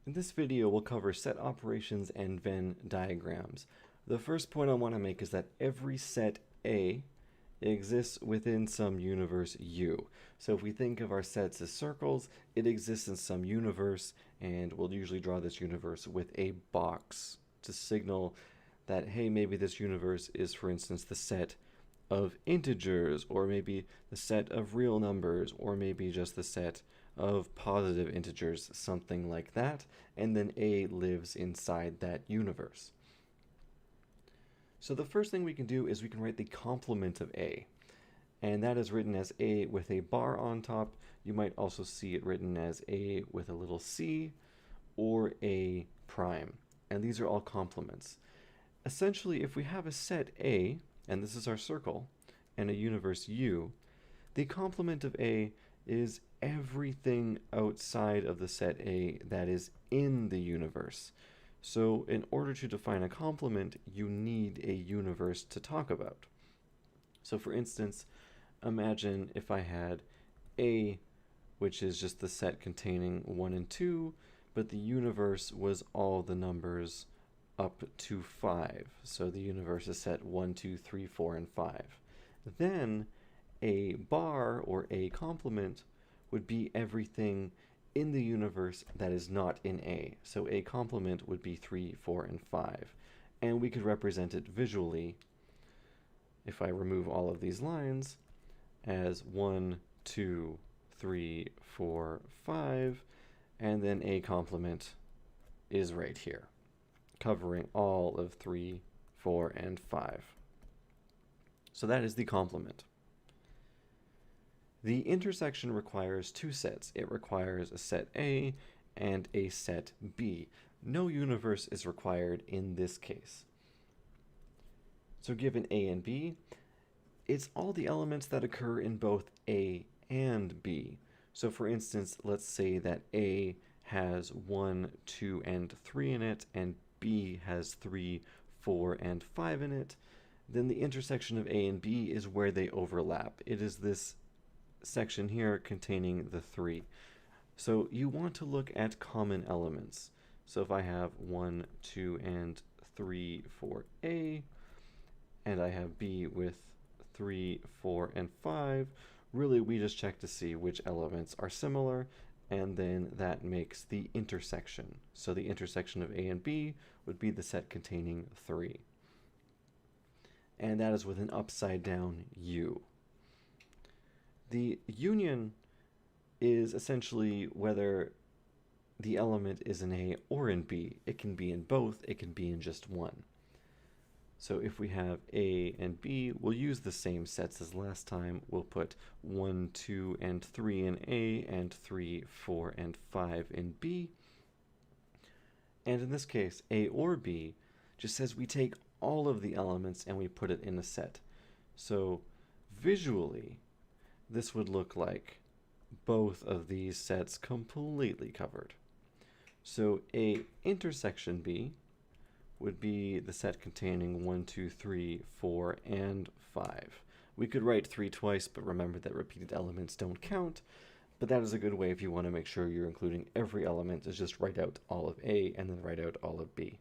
In this video, we'll cover set operations and Venn diagrams. The first point I want to make is that every set A exists within some universe U. So if we think of our sets as circles, it exists in some universe, and we'll usually draw this universe with a box to signal that, hey, maybe this universe is, for instance, the set of integers, or maybe the set of real numbers, or maybe just the set of positive integers, something like that, and then A lives inside that universe. So the first thing we can do is we can write the complement of A, and that is written as A with a bar on top. You might also see it written as A with a little c, or A prime, and these are all complements. Essentially, if we have a set A, and this is our circle, and a universe U, the complement of A is everything outside of the set A that is in the universe. So in order to define a complement, you need a universe to talk about. So for instance, imagine if I had A, which is just the set containing 1 and 2, but the universe was all the numbers up to 5. So the universe is set 1, 2, 3, 4, and 5. Then a bar, or a complement, would be everything in the universe that is not in A. So a complement would be 3, 4, and 5. And we could represent it visually, if I remove all of these lines, as 1, 2, 3, 4, 5, and then a complement is right here, covering all of 3, 4, and 5. So that is the complement. The intersection requires two sets. It requires a set A and a set B. No universe is required in this case. So given A and B, it's all the elements that occur in both A and B. So for instance, let's say that A has 1, 2, and 3 in it, and B has 3, 4, and 5 in it. Then the intersection of A and B is where they overlap. It is this section here containing the 3. So you want to look at common elements. So if I have 1, 2, and 3 for A, and I have B with 3, 4, and 5, really we just check to see which elements are similar, and then that makes the intersection. So the intersection of A and B would be the set containing 3. And that is with an upside down U. The union is essentially whether the element is in A or in B. It can be in both, it can be in just one. So if we have A and B, we'll use the same sets as last time. We'll put 1, 2, and 3 in A, and 3, 4, and 5 in B. And in this case, A or B just says we take all of the elements and we put it in a set. So visually, this would look like both of these sets completely covered. So A intersection B would be the set containing 1, 2, 3, 4, and 5. We could write 3 twice, but remember that repeated elements don't count. But that is a good way if you want to make sure you're including every element, is just write out all of A and then write out all of B.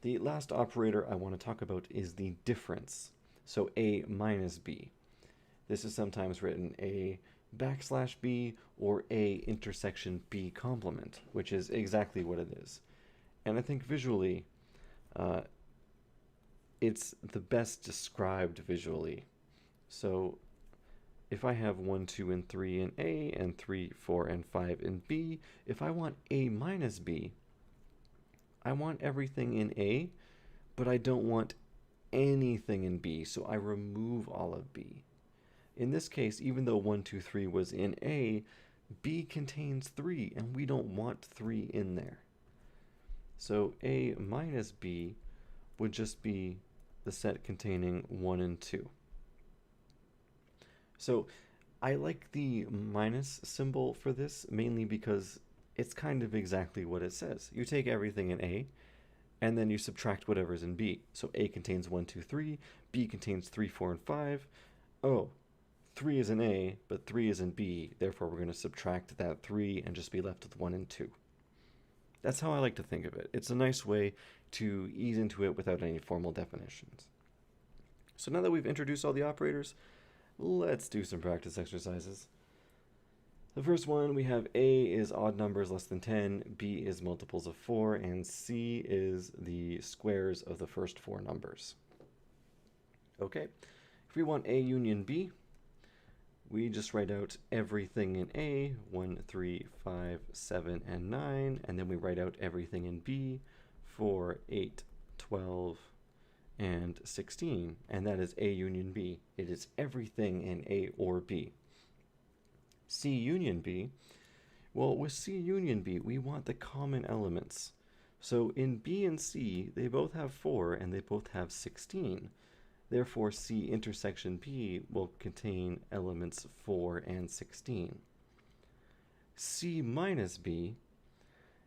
The last operator I want to talk about is the difference. So A minus B. This is sometimes written A backslash B or A intersection B complement, which is exactly what it is. And I think visually, it's the best described visually. So if I have 1, 2, and 3 in A, and 3, 4, and 5 in B, if I want A minus B, I want everything in A, but I don't want anything in B, so I remove all of B. In this case, even though 1, 2, 3 was in A, B contains 3, and we don't want 3 in there. So A minus B would just be the set containing 1 and 2. So I like the minus symbol for this, mainly because it's kind of exactly what it says. You take everything in A, and then you subtract whatever's in B. So A contains 1, 2, 3, B contains 3, 4, and 5. Oh, 3 is in A, but 3 is in B, therefore we're going to subtract that 3 and just be left with 1 and 2. That's how I like to think of it. It's a nice way to ease into it without any formal definitions. So now that we've introduced all the operators, let's do some practice exercises. The first one, we have A is odd numbers less than 10, B is multiples of 4, and C is the squares of the first 4 numbers. Okay, if we want A union B, we just write out everything in A, 1, 3, 5, 7, and 9, and then we write out everything in B, 4, 8, 12, and 16, and that is A union B. It is everything in A or B. C union B, well, with C union B, we want the common elements. So in B and C, they both have 4 and they both have 16. Therefore, C intersection B will contain elements 4 and 16. C minus B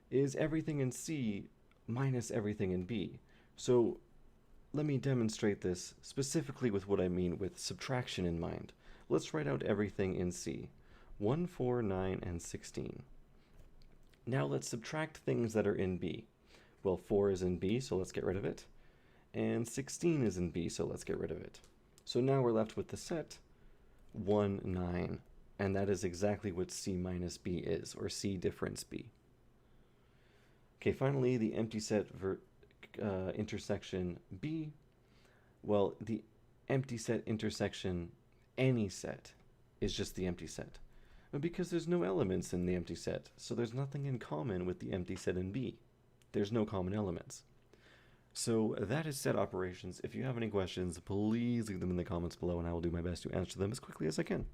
is everything in C minus everything in B. So let me demonstrate this specifically with what I mean with subtraction in mind. Let's write out everything in C. 1, 4, 9, and 16. Now let's subtract things that are in B. Well, 4 is in B, so let's get rid of it. And 16 is in B, so let's get rid of it. So now we're left with the set 1, 9, and that is exactly what C minus B is, or C difference B. Okay, finally, the empty set intersection B. Well, the empty set intersection any set is just the empty set. Because there's no elements in the empty set, so there's nothing in common with the empty set in B. There's no common elements. So that is set operations. If you have any questions, please leave them in the comments below and I will do my best to answer them as quickly as I can.